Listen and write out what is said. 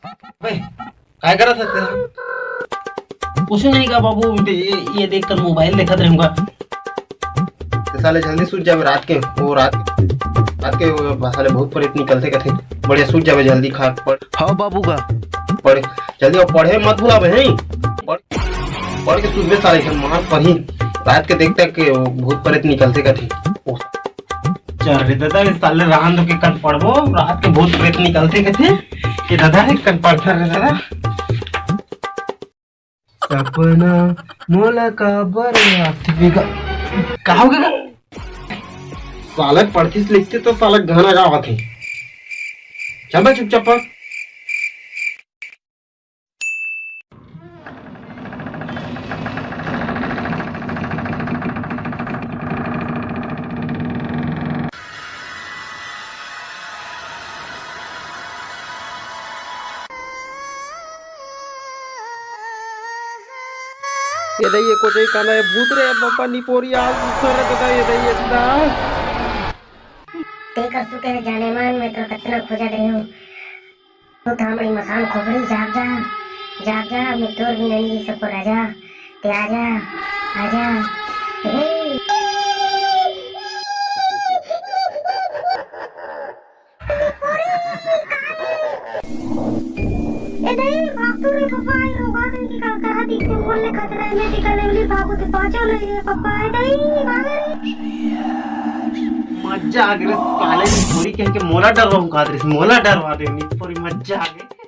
भाई काय करत होते? कुछ नहीं का बाबू, ये देखकर मोबाइल देखत रहूंगा। तो साले जल्दी सूझ जावे रात के, वो रात के वो साले बहुत प्रेत निकलते कथे। बढ़िया सूझ जावे जल्दी, खा पड़। हाँ बाबू का पढ़ जल्दी, और पढ़े मत भूलावे हैं। पढ़ के सुबह साले हम मार पढ़ी। रात के देखता के भूत प्रेत निकलते कथे। चल रे दादा, इस साले रात के कल पढ़बो, रात के भूत प्रेत निकलते कथे। कि दादा रे कल पढ़ता रे दादा। सपना मोला का बर्बाद बिगा का हो गया? साले पढ़तीस लिखते तो साला गाना गावत है। चल बे चुपचाप पढ़। ये को जई काला ये भूत रे बापा नी पोरी आज उठर कदा ये दा ते कर सुके जाने मान में तो कितना खोजा रही हूँ। तो थामड़ी मकान खोपड़ी जाग जा मैं तोर भी नहीं सबको राजा ते आजा ए नहीं भाग तो रे पापा, आई होगा कि कहा दी को बोलने खतरा है। मैं निकलने वाली भागो ते पाछो ले पापा। ए नहीं भाग रे, मजा आ गई साले की पूरी कह के मोला डरवा मुका दे, मोला डरवा दे नी पूरी मजा आ गई।